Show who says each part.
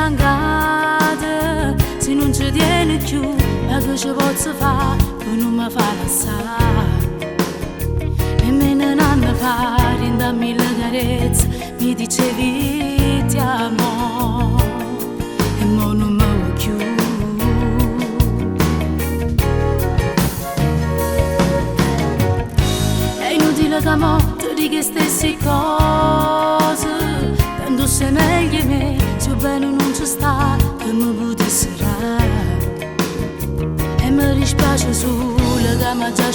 Speaker 1: zangada se non ci tieni più ma che ci posso fare che non mi fa lasciare nemmeno un anno fa rinda mille carezze mi dicevi ti amo e mo non mi vuoi più è inutile che mo ti dica stesse cose tanto sei meglio di me se bene non ci sta che mi potessi e mi dispiace solo che mi già